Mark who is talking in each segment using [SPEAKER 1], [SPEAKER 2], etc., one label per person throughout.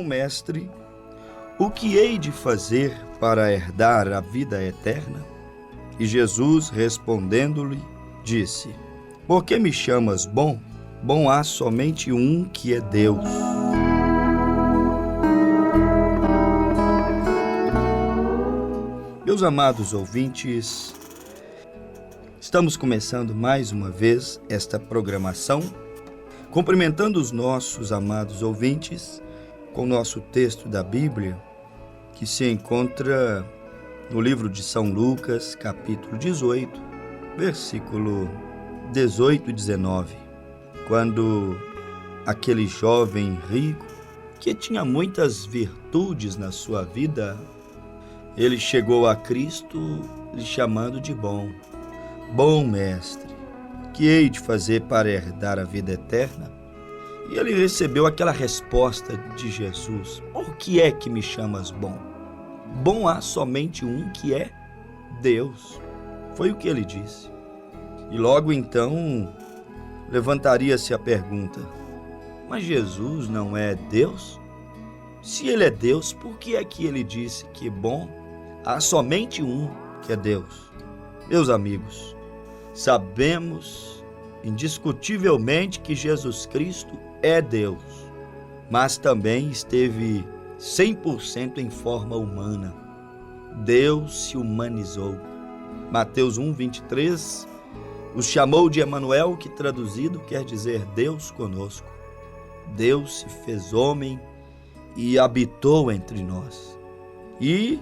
[SPEAKER 1] mestre, o que hei de fazer para herdar a vida eterna? E Jesus, respondendo-lhe, disse: Por que me chamas bom? Bom há somente um, que é Deus. Meus amados ouvintes, estamos começando mais uma vez esta programação, cumprimentando os nossos amados ouvintes com o nosso texto da Bíblia, que se encontra no livro de São Lucas, capítulo 18, versículo 18 e 19, quando aquele jovem rico, que tinha muitas virtudes na sua vida, ele chegou a Cristo lhe chamando de bom. Bom mestre, que hei de fazer para herdar a vida eterna? E ele recebeu aquela resposta de Jesus: Por que é que me chamas bom? Bom há somente um, que é Deus. Foi o que ele disse. E logo então levantaria-se a pergunta: mas Jesus não é Deus? Se ele é Deus, por que é que ele disse que bom há somente um, que é Deus? Meus amigos, sabemos indiscutivelmente que Jesus Cristo é Deus, mas também esteve 100% em forma humana. Deus se humanizou. Mateus 1:23 os chamou de Emanuel, que traduzido quer dizer Deus conosco. Deus se fez homem e habitou entre nós. E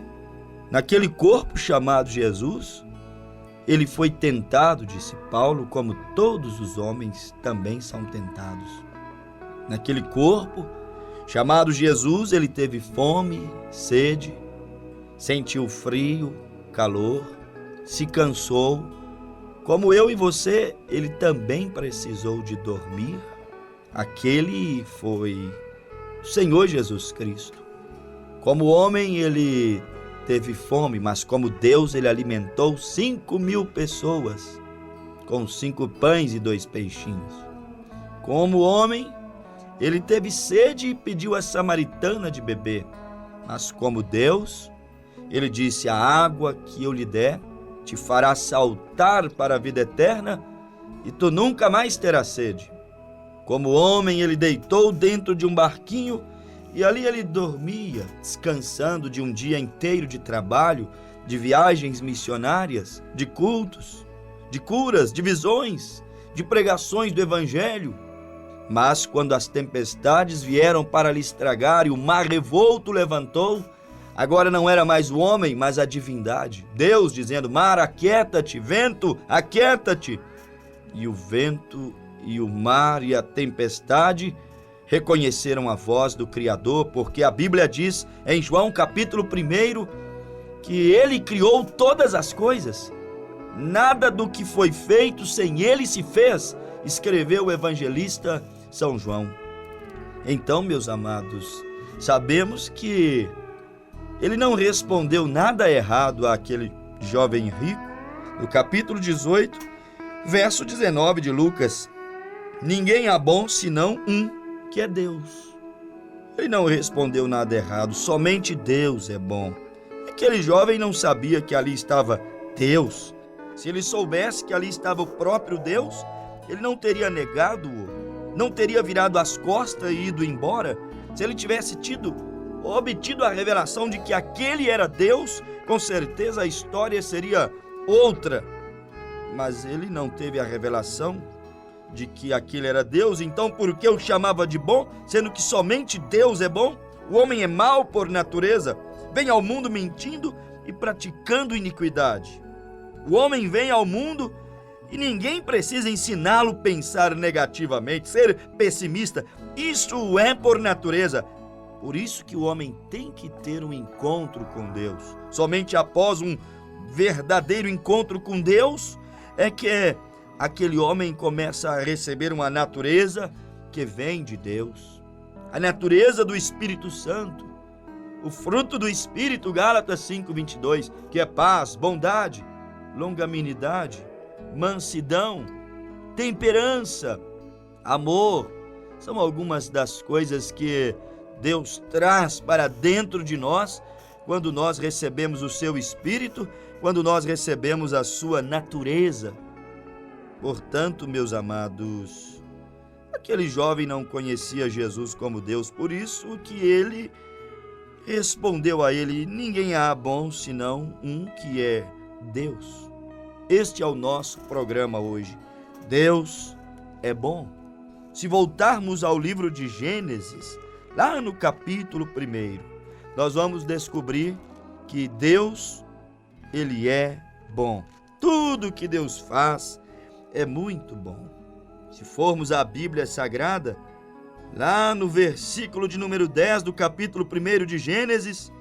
[SPEAKER 1] naquele corpo chamado Jesus, ele foi tentado, disse Paulo, como todos os homens também são tentados. Naquele corpo chamado Jesus, ele teve fome, sede, sentiu frio, calor, se cansou. Como eu e você, ele também precisou de dormir. Aquele foi o Senhor Jesus Cristo. Como homem, ele teve fome, mas como Deus, ele alimentou 5.000 pessoas com 5 pães e 2 peixinhos. Como homem, ele teve sede e pediu a samaritana de beber. Mas como Deus, ele disse: a água que eu lhe der te fará saltar para a vida eterna e tu nunca mais terás sede. Como homem, ele deitou dentro de um barquinho e ali ele dormia, descansando de um dia inteiro de trabalho, de viagens missionárias, de cultos, de curas, de visões, de pregações do Evangelho. Mas quando as tempestades vieram para lhe estragar e o mar revolto levantou, agora não era mais o homem, mas a divindade. Deus dizendo: mar, aquieta-te, vento, aquieta-te. E o vento e o mar e a tempestade reconheceram a voz do Criador, porque a Bíblia diz em João capítulo 1 que ele criou todas as coisas. Nada do que foi feito sem ele se fez, escreveu o evangelista São João. Então, meus amados, sabemos que ele não respondeu nada errado àquele jovem rico. No capítulo 18, verso 19 de Lucas: ninguém há bom senão um, que é Deus. Ele não respondeu nada errado, somente Deus é bom. Aquele jovem não sabia que ali estava Deus. Se ele soubesse que ali estava o próprio Deus, ele não teria negado-o, não teria virado as costas e ido embora. Se ele tivesse obtido a revelação de que aquele era Deus, com certeza a história seria outra. Mas ele não teve a revelação de que aquele era Deus. Então por que o chamava de bom, sendo que somente Deus é bom? O homem é mau por natureza, vem ao mundo mentindo e praticando iniquidade. O homem vem ao mundo e ninguém precisa ensiná-lo a pensar negativamente, ser pessimista. Isso é por natureza. Por isso que o homem tem que ter um encontro com Deus. Somente após um verdadeiro encontro com Deus é que aquele homem começa a receber uma natureza que vem de Deus. A natureza do Espírito Santo. O fruto do Espírito, Gálatas 5:22, que é paz, bondade, longanimidade, mansidão, temperança, amor. São algumas das coisas que Deus traz para dentro de nós quando nós recebemos o seu Espírito, quando nós recebemos a sua natureza. Portanto, meus amados, aquele jovem não conhecia Jesus como Deus, por isso que ele respondeu a ele: ninguém há bom senão um que é Deus. Este é o nosso programa hoje. Deus é bom. Se voltarmos ao livro de Gênesis, lá no capítulo 1, nós vamos descobrir que Deus, Ele é bom. Tudo que Deus faz é muito bom. Se formos à Bíblia Sagrada, lá no versículo de número 10 do capítulo 1 de Gênesis,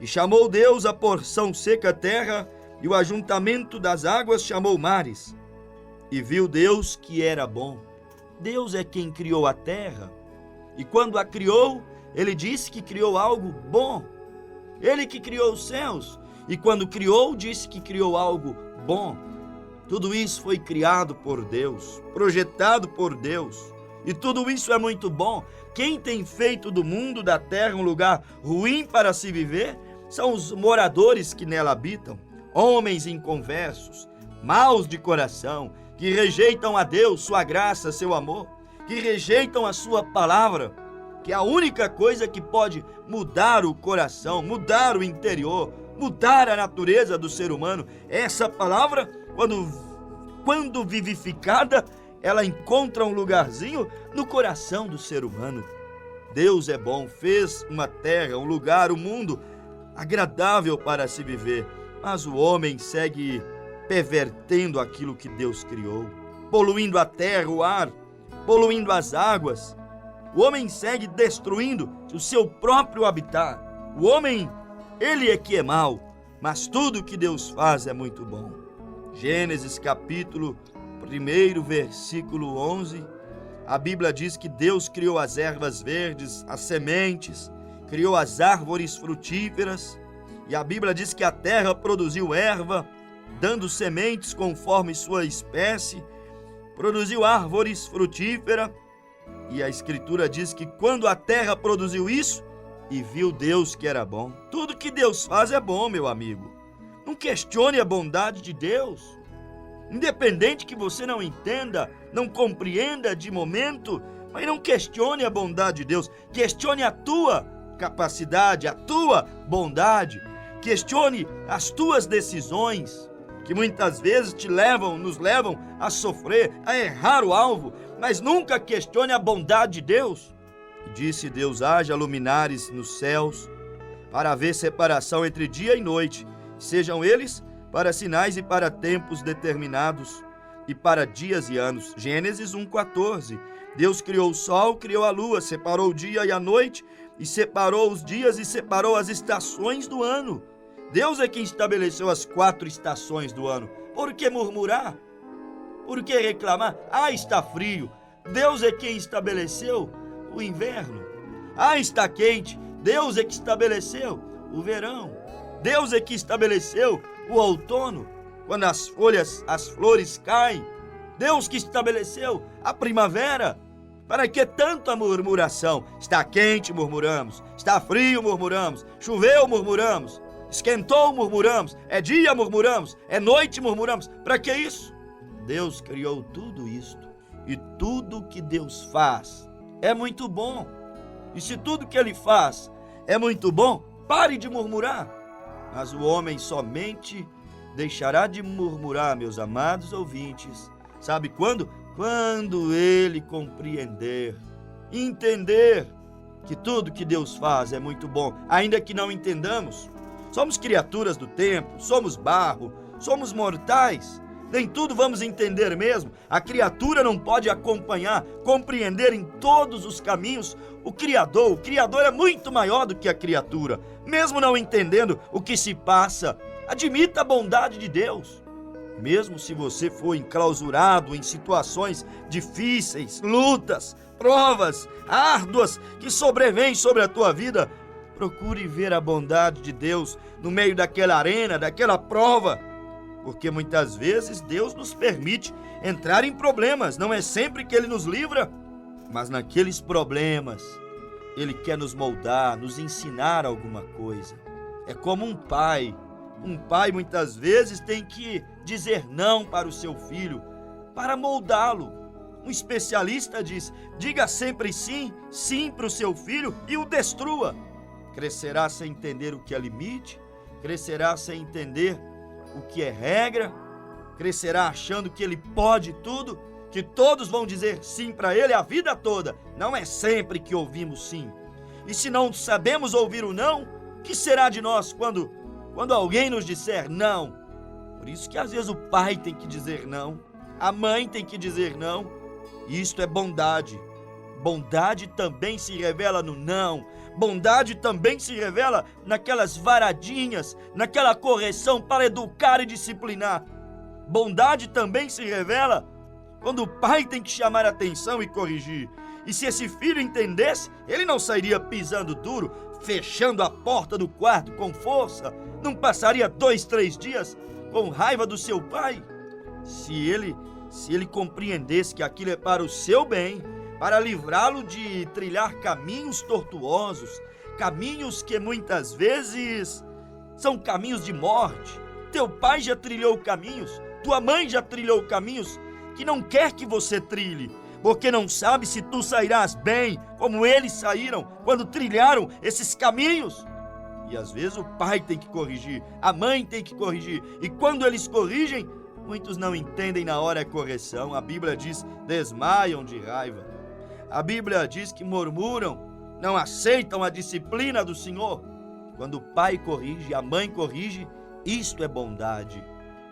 [SPEAKER 1] e chamou Deus a porção seca terra, e o ajuntamento das águas chamou mares. E viu Deus que era bom. Deus é quem criou a terra, e quando a criou, Ele disse que criou algo bom. Ele que criou os céus, e quando criou, disse que criou algo bom. Tudo isso foi criado por Deus, projetado por Deus, e tudo isso é muito bom. Quem tem feito do mundo, da terra, um lugar ruim para se viver, são os moradores que nela habitam, homens inconversos, maus de coração, que rejeitam a Deus, sua graça, seu amor, que rejeitam a sua palavra, que é a única coisa que pode mudar o coração, mudar o interior, mudar a natureza do ser humano. Essa palavra, quando vivificada, ela encontra um lugarzinho no coração do ser humano. Deus é bom, fez uma terra, um lugar, um mundo agradável para se viver, mas o homem segue pervertendo aquilo que Deus criou, poluindo a terra, o ar, poluindo as águas. O homem segue destruindo o seu próprio habitat. O homem, ele é que é mau, mas tudo que Deus faz é muito bom. Gênesis capítulo 1, versículo 11, a Bíblia diz que Deus criou as ervas verdes, as sementes, criou as árvores frutíferas, e a Bíblia diz que a terra produziu erva, dando sementes conforme sua espécie, produziu árvores frutíferas, e a Escritura diz que quando a terra produziu isso, e viu Deus que era bom. Tudo que Deus faz é bom, meu amigo. Não questione a bondade de Deus. Independente que você não entenda, não compreenda de momento, mas não questione a bondade de Deus. Questione a tua capacidade, a tua bondade. Questione as tuas decisões, que muitas vezes nos levam a sofrer, a errar o alvo, mas nunca questione a bondade de Deus. E disse Deus: haja luminares nos céus, para haver separação entre dia e noite, sejam eles para sinais e para tempos determinados, e para dias e anos. Gênesis 1:14. Deus criou o sol, criou a lua, separou o dia e a noite, e separou os dias e separou as estações do ano. Deus é quem estabeleceu as 4 estações do ano. Por que murmurar? Por que reclamar? Está frio. Deus é quem estabeleceu o inverno. Está quente. Deus é que estabeleceu o verão. Deus é que estabeleceu o outono, quando as flores caem. Deus que estabeleceu a primavera. Para que tanta murmuração? Está quente, murmuramos. Está frio, murmuramos. Choveu, murmuramos. Esquentou, murmuramos. É dia, murmuramos. É noite, murmuramos. Para que isso? Deus criou tudo isto. E tudo que Deus faz é muito bom. E se tudo que Ele faz é muito bom, pare de murmurar. Mas o homem somente deixará de murmurar, meus amados ouvintes. Sabe quando? Quando ele compreender, entender que tudo que Deus faz é muito bom, ainda que não entendamos. Somos criaturas do tempo, somos barro, somos mortais. Nem tudo vamos entender mesmo. A criatura não pode acompanhar, compreender em todos os caminhos o Criador. O Criador é muito maior do que a criatura. Mesmo não entendendo o que se passa, admita a bondade de Deus. Mesmo se você for enclausurado em situações difíceis, lutas, provas árduas que sobrevêm sobre a tua vida, procure ver a bondade de Deus no meio daquela arena, daquela prova. Porque muitas vezes Deus nos permite entrar em problemas. Não é sempre que Ele nos livra, mas naqueles problemas Ele quer nos moldar, nos ensinar alguma coisa. É como um pai. Um pai muitas vezes tem que dizer não para o seu filho, para moldá-lo. Um especialista diz: diga sempre sim, sim para o seu filho e o destrua. Crescerá sem entender o que é limite, crescerá sem entender o que é regra, crescerá achando que ele pode tudo, que todos vão dizer sim para ele a vida toda. Não é sempre que ouvimos sim. E se não sabemos ouvir o não, que será de nós quando alguém nos disser não? Por isso que às vezes o pai tem que dizer não, a mãe tem que dizer não. Isto é bondade. Bondade também se revela no não. Bondade também se revela naquelas varadinhas, naquela correção para educar e disciplinar. Bondade também se revela quando o pai tem que chamar atenção e corrigir. E se esse filho entendesse, ele não sairia pisando duro, fechando a porta do quarto com força. Não passaria 2, 3 dias com raiva do seu pai. Se ele compreendesse que aquilo é para o seu bem, para livrá-lo de trilhar caminhos tortuosos, caminhos que muitas vezes são caminhos de morte. Teu pai já trilhou caminhos, tua mãe já trilhou caminhos que não quer que você trilhe, porque não sabe se tu sairás bem, como eles saíram quando trilharam esses caminhos. E às vezes o pai tem que corrigir, a mãe tem que corrigir, e quando eles corrigem, muitos não entendem na hora a correção. A Bíblia diz: desmaiam de raiva. A Bíblia diz que murmuram, não aceitam a disciplina do Senhor. Quando o pai corrige, a mãe corrige, isto é bondade.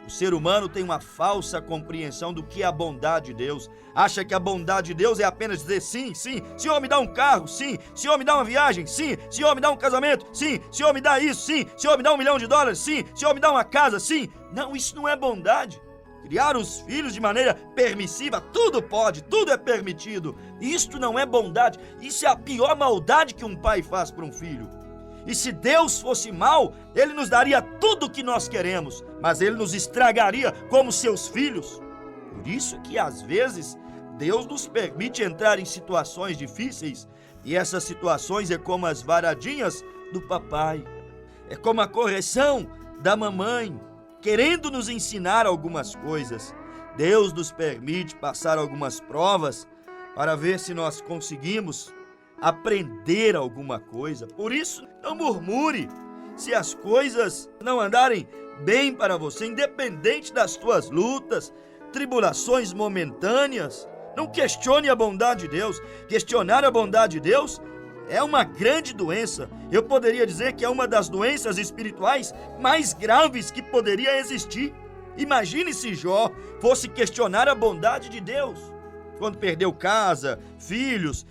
[SPEAKER 1] O ser humano tem uma falsa compreensão do que é a bondade de Deus. Acha que a bondade de Deus é apenas dizer sim, sim. Senhor, me dá um carro, sim. Senhor, me dá uma viagem, sim. Senhor, me dá um casamento, sim. Senhor, me dá isso, sim. Senhor, me dá $1 milhão, sim. Senhor, me dá uma casa, sim. Não, isso não é bondade. Criar os filhos de maneira permissiva, tudo pode, tudo é permitido. Isto não é bondade. Isso é a pior maldade que um pai faz para um filho. E se Deus fosse mau, Ele nos daria tudo o que nós queremos, mas Ele nos estragaria como seus filhos. Por isso que às vezes Deus nos permite entrar em situações difíceis, e essas situações é como as varadinhas do papai, é como a correção da mamãe, querendo nos ensinar algumas coisas. Deus nos permite passar algumas provas para ver se nós conseguimos aprender alguma coisa. Por isso, não murmure se as coisas não andarem bem para você, independente das tuas lutas, tribulações momentâneas. Não questione a bondade de Deus. Questionar a bondade de Deus é uma grande doença. Eu poderia dizer que é uma das doenças espirituais mais graves que poderia existir. Imagine se Jó fosse questionar a bondade de Deus quando perdeu casa, filhos,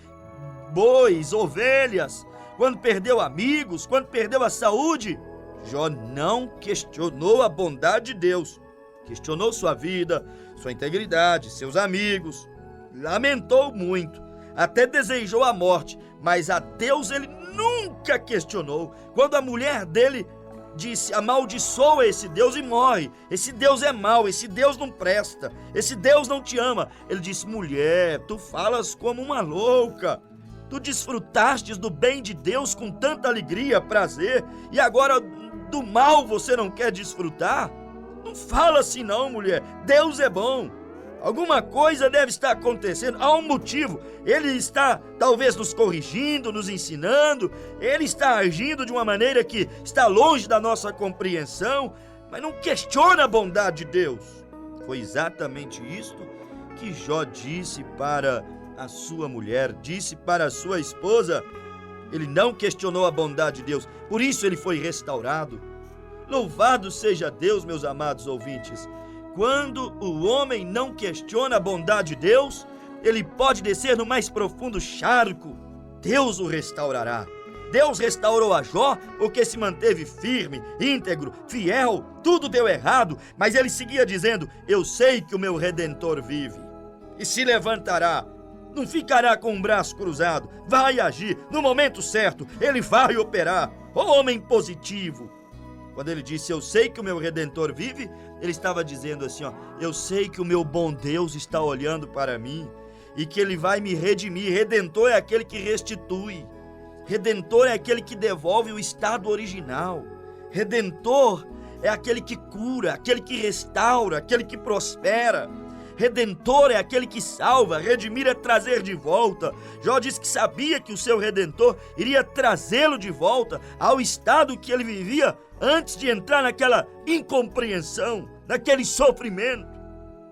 [SPEAKER 1] bois, ovelhas, quando perdeu amigos, quando perdeu a saúde. Jó não questionou a bondade de Deus, questionou sua vida, sua integridade, seus amigos, lamentou muito, até desejou a morte, mas a Deus ele nunca questionou. Quando a mulher dele disse: amaldiçoa esse Deus e morre, esse Deus é mau, esse Deus não presta, esse Deus não te ama, ele disse: mulher, tu falas como uma louca. Tu desfrutastes do bem de Deus com tanta alegria, prazer, e agora do mal você não quer desfrutar? Não fala assim não, mulher. Deus é bom. Alguma coisa deve estar acontecendo, há um motivo. Ele está talvez nos corrigindo, nos ensinando, Ele está agindo de uma maneira que está longe da nossa compreensão, mas não questiona a bondade de Deus. Foi exatamente isto que Jó disse para a sua mulher, disse para a sua esposa. Ele não questionou a bondade de Deus, por isso ele foi restaurado. Louvado seja Deus, meus amados ouvintes. Quando o homem não questiona a bondade de Deus, ele pode descer no mais profundo charco, Deus o restaurará. Deus restaurou a Jó porque se manteve firme, íntegro, fiel. Tudo deu errado, mas ele seguia dizendo: eu sei que o meu Redentor vive e se levantará. Não ficará com o braço cruzado, vai agir no momento certo, ele vai operar. Ó homem positivo. Quando ele disse: eu sei que o meu Redentor vive, ele estava dizendo assim, eu sei que o meu bom Deus está olhando para mim e que ele vai me redimir. Redentor é aquele que restitui. Redentor é aquele que devolve o estado original. Redentor é aquele que cura, aquele que restaura, aquele que prospera. Redentor é aquele que salva, redimir é trazer de volta. Jó diz que sabia que o seu Redentor iria trazê-lo de volta ao estado que ele vivia antes de entrar naquela incompreensão, naquele sofrimento.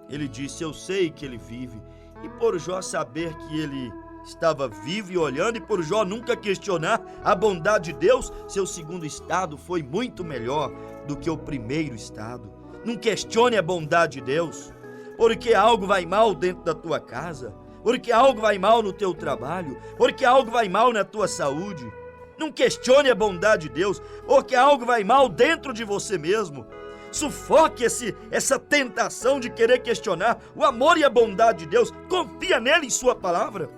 [SPEAKER 1] Ele disse: eu sei que ele vive. E por Jó saber que ele estava vivo e olhando, e por Jó nunca questionar a bondade de Deus, seu segundo estado foi muito melhor do que o primeiro estado. Não questione a bondade de Deus, porque algo vai mal dentro da tua casa, porque algo vai mal no teu trabalho, porque algo vai mal na tua saúde. Não questione a bondade de Deus, porque algo vai mal dentro de você mesmo. Sufoque essa tentação de querer questionar o amor e a bondade de Deus. Confia nele em sua palavra.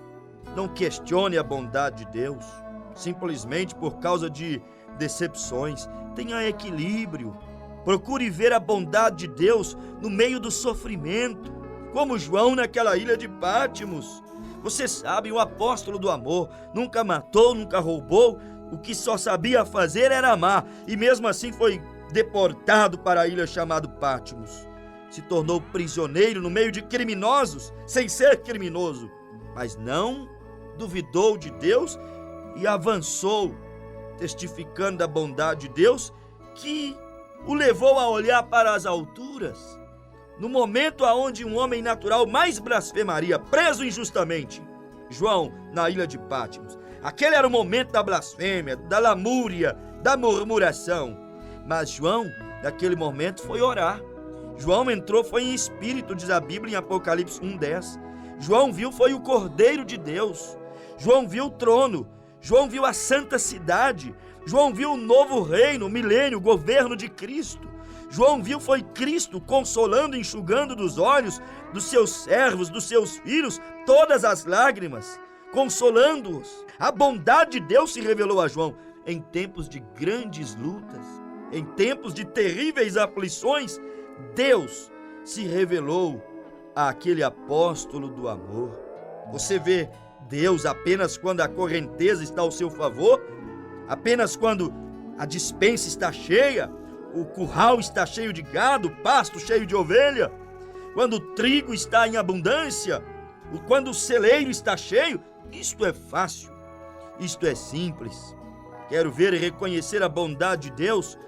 [SPEAKER 1] Não questione a bondade de Deus simplesmente por causa de decepções. Tenha equilíbrio. Procure ver a bondade de Deus no meio do sofrimento, como João naquela ilha de Pátimos. Você sabe, o apóstolo do amor nunca matou, nunca roubou. O que só sabia fazer era amar, e mesmo assim foi deportado para a ilha chamada Pátimos. Se tornou prisioneiro no meio de criminosos, sem ser criminoso, mas não duvidou de Deus e avançou, testificando da bondade de Deus, que o levou a olhar para as alturas. No momento aonde um homem natural mais blasfemaria, preso injustamente, João, na ilha de Pátimos. Aquele era o momento da blasfêmia, da lamúria, da murmuração. Mas João, naquele momento, foi orar. João entrou, foi em espírito, diz a Bíblia em Apocalipse 1:10. João viu, foi o Cordeiro de Deus. João viu o trono. João viu a santa cidade. João viu o novo reino, o milênio, o governo de Cristo. João viu, foi Cristo consolando, enxugando dos olhos dos seus servos, dos seus filhos, todas as lágrimas, consolando-os. A bondade de Deus se revelou a João em tempos de grandes lutas, em tempos de terríveis aflições. Deus se revelou àquele apóstolo do amor. Você vê Deus apenas quando a correnteza está ao seu favor? Apenas quando a despensa está cheia, o curral está cheio de gado, o pasto cheio de ovelha? Quando o trigo está em abundância? Quando o celeiro está cheio? Isto é fácil, isto é simples. Quero ver e reconhecer a bondade de Deus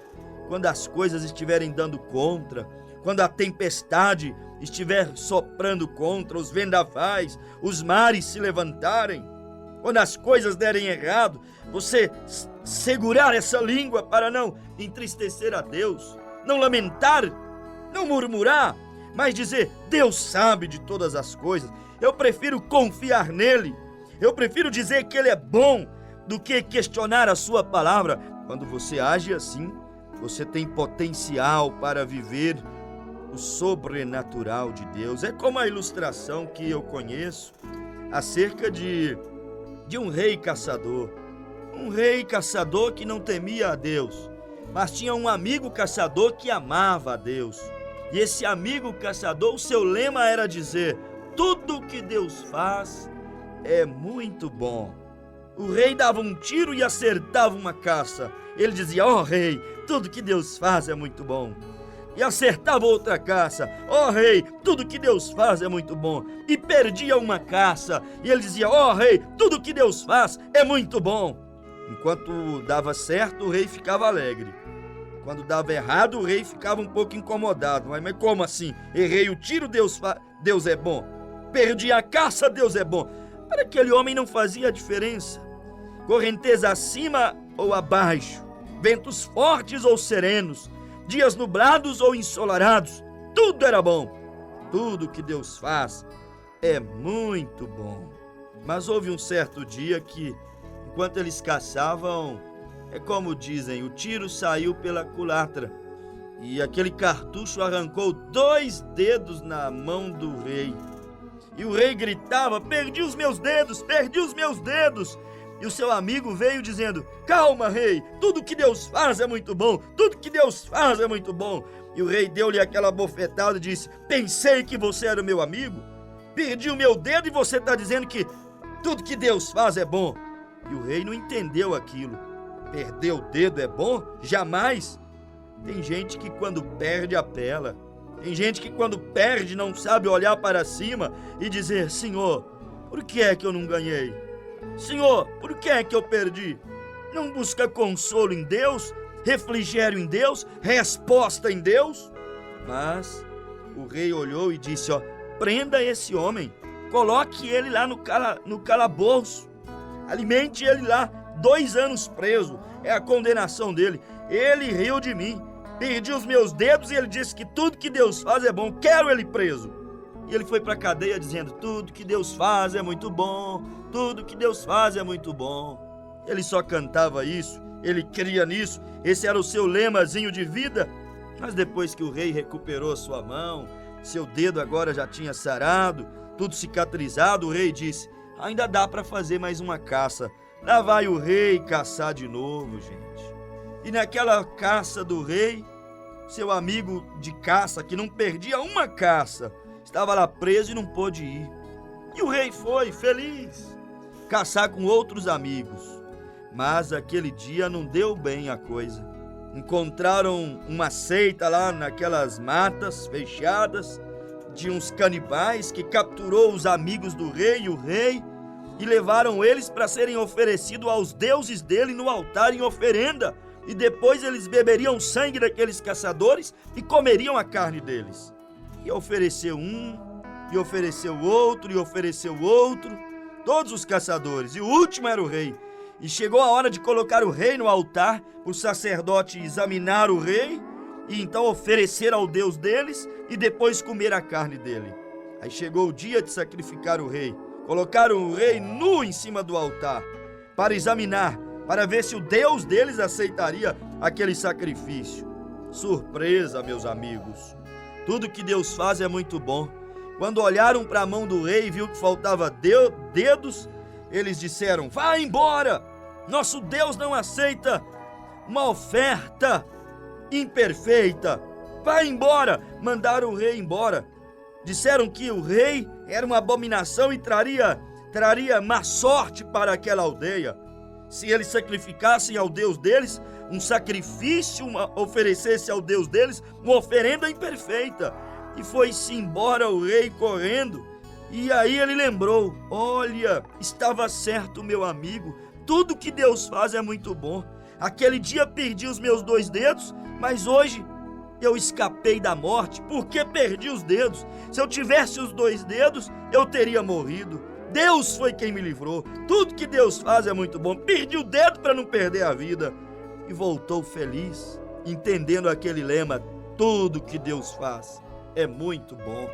[SPEAKER 1] quando as coisas estiverem dando contra, quando a tempestade estiver soprando contra, os vendavais, os mares se levantarem, quando as coisas derem errado, você segurar essa língua para não entristecer a Deus, não lamentar, não murmurar, mas dizer: Deus sabe de todas as coisas. Eu prefiro confiar nele, eu prefiro dizer que ele é bom do que questionar a sua palavra. Quando você age assim, você tem potencial para viver o sobrenatural de Deus. É como a ilustração que eu conheço acerca de um rei caçador. Um rei caçador que não temia a Deus, mas tinha um amigo caçador que amava a Deus. E esse amigo caçador, o seu lema era dizer: tudo que Deus faz é muito bom. O rei dava um tiro e acertava uma caça. Ele dizia: ó rei, tudo que Deus faz é muito bom. E acertava outra caça. Ó rei, tudo que Deus faz é muito bom. E perdia uma caça. E ele dizia: ó rei, tudo que Deus faz é muito bom. Enquanto dava certo, o rei ficava alegre. Quando dava errado, o rei ficava um pouco incomodado. Mas como assim? Errei o tiro, Deus é bom. Perdi a caça, Deus é bom. Para aquele homem não fazia diferença. Correnteza acima ou abaixo, ventos fortes ou serenos, dias nublados ou ensolarados, tudo era bom. Tudo que Deus faz é muito bom. Mas houve um certo dia que, enquanto eles caçavam, é como dizem, o tiro saiu pela culatra e aquele cartucho arrancou 2 dedos na mão do rei. E o rei gritava: perdi os meus dedos, perdi os meus dedos. E o seu amigo veio dizendo: calma, rei, tudo que Deus faz é muito bom, tudo que Deus faz é muito bom. E o rei deu-lhe aquela bofetada e disse: pensei que você era meu amigo, perdi o meu dedo e você está dizendo que tudo que Deus faz é bom. E o rei não entendeu aquilo. Perder o dedo é bom? Jamais! Tem gente que quando perde apela. Tem gente que quando perde não sabe olhar para cima e dizer: Senhor, por que é que eu não ganhei? Senhor, por que é que eu perdi? Não busca consolo em Deus, refrigério em Deus, resposta em Deus? Mas o rei olhou e disse: prenda esse homem, coloque ele lá no calabouço, alimente ele lá, 2 anos preso, é a condenação dele. Ele riu de mim, perdi os meus dedos e ele disse que tudo que Deus faz é bom, quero ele preso. E ele foi para a cadeia dizendo: tudo que Deus faz é muito bom, tudo que Deus faz é muito bom. Ele só cantava isso, ele cria nisso, esse era o seu lemazinho de vida. Mas depois que o rei recuperou sua mão, seu dedo agora já tinha sarado, tudo cicatrizado, o rei disse: ainda dá para fazer mais uma caça. Lá vai o rei caçar de novo, gente. E naquela caça do rei, seu amigo de caça, que não perdia uma caça, estava lá preso e não pôde ir. E o rei foi, feliz, caçar com outros amigos. Mas aquele dia não deu bem a coisa. Encontraram uma seita lá naquelas matas fechadas de uns canibais que capturou os amigos do rei e o rei e levaram eles para serem oferecidos aos deuses dele no altar em oferenda. E depois eles beberiam o sangue daqueles caçadores e comeriam a carne deles. E ofereceu um, e ofereceu outro, e ofereceu outro, todos os caçadores, e o último era o rei. E chegou a hora de colocar o rei no altar, o sacerdote examinar o rei, e então oferecer ao Deus deles, e depois comer a carne dele. Aí chegou o dia de sacrificar o rei. Colocaram o rei nu em cima do altar, para examinar, para ver se o Deus deles aceitaria aquele sacrifício. Surpresa, meus amigos. Tudo que Deus faz é muito bom. Quando olharam para a mão do rei e viu que faltava dedos, eles disseram: vá embora! Nosso Deus não aceita uma oferta imperfeita. Vá embora! Mandaram o rei embora. Disseram que o rei era uma abominação e traria má sorte para aquela aldeia. Se eles sacrificassem ao Deus deles um sacrifício, oferecesse ao Deus deles uma oferenda imperfeita. E foi-se embora o rei correndo. E aí ele lembrou: olha, estava certo meu amigo, tudo que Deus faz é muito bom. Aquele dia perdi os meus 2 dedos, mas hoje eu escapei da morte porque perdi os dedos. Se eu tivesse os 2 dedos, eu teria morrido. Deus foi quem me livrou. Tudo que Deus faz é muito bom. Perdi o dedo para não perder a vida. E voltou feliz, entendendo aquele lema: tudo que Deus faz é muito bom.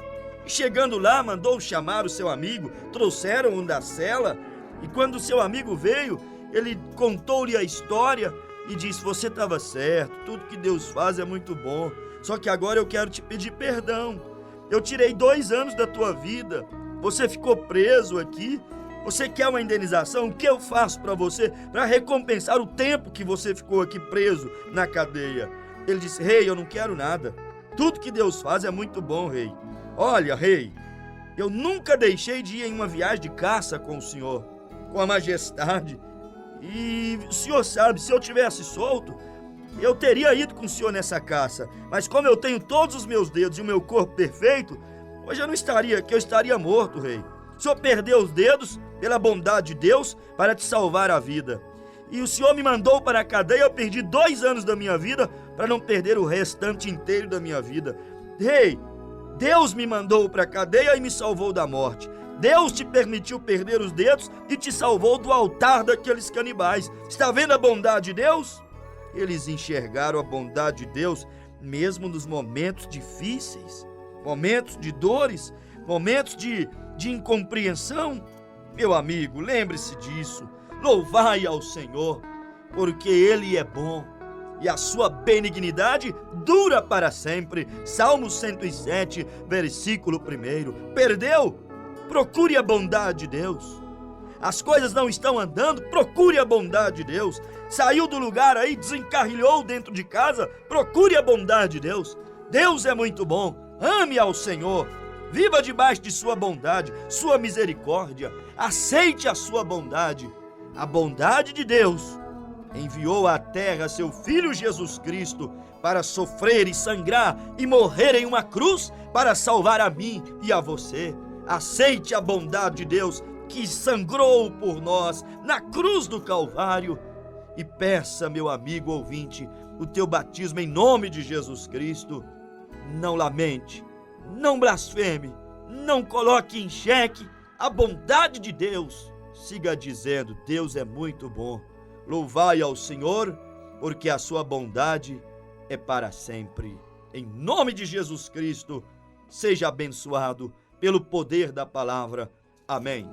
[SPEAKER 1] E chegando lá, mandou chamar o seu amigo, trouxeram-o da cela, e quando o seu amigo veio, ele contou-lhe a história e disse: você estava certo, tudo que Deus faz é muito bom, só que agora eu quero te pedir perdão. Eu tirei 2 anos da tua vida, você ficou preso aqui, você quer uma indenização? O que eu faço para você, para recompensar o tempo que você ficou aqui preso na cadeia? Ele disse: rei, eu não quero nada, tudo que Deus faz é muito bom, rei. Olha, rei, eu nunca deixei de ir em uma viagem de caça com o senhor, com a majestade. E o senhor sabe, se eu tivesse solto, eu teria ido com o senhor nessa caça. Mas como eu tenho todos os meus dedos e o meu corpo perfeito, hoje eu não estaria aqui, eu estaria morto, rei. O senhor perdeu os dedos pela bondade de Deus para te salvar a vida. E o senhor me mandou para a cadeia, eu perdi 2 anos da minha vida para não perder o restante inteiro da minha vida. Rei, Deus me mandou para a cadeia e me salvou da morte. Deus te permitiu perder os dedos e te salvou do altar daqueles canibais. Está vendo a bondade de Deus? Eles enxergaram a bondade de Deus mesmo nos momentos difíceis, momentos de dores, momentos de incompreensão. Meu amigo, lembre-se disso. Louvai ao Senhor, porque Ele é bom e a sua benignidade dura para sempre. Salmo 107, versículo 1. Perdeu? Procure a bondade de Deus. As coisas não estão andando? Procure a bondade de Deus. Saiu do lugar aí, desencarrilhou dentro de casa? Procure a bondade de Deus. Deus é muito bom. Ame ao Senhor. Viva debaixo de sua bondade, sua misericórdia. Aceite a sua bondade. A bondade de Deus enviou à terra seu Filho Jesus Cristo para sofrer e sangrar e morrer em uma cruz para salvar a mim e a você. Aceite a bondade de Deus que sangrou por nós na cruz do Calvário e peça, meu amigo ouvinte, o teu batismo em nome de Jesus Cristo. Não lamente, não blasfeme, não coloque em xeque a bondade de Deus. Siga dizendo: Deus é muito bom. Louvai ao Senhor, porque a sua bondade é para sempre. Em nome de Jesus Cristo, seja abençoado pelo poder da palavra. Amém.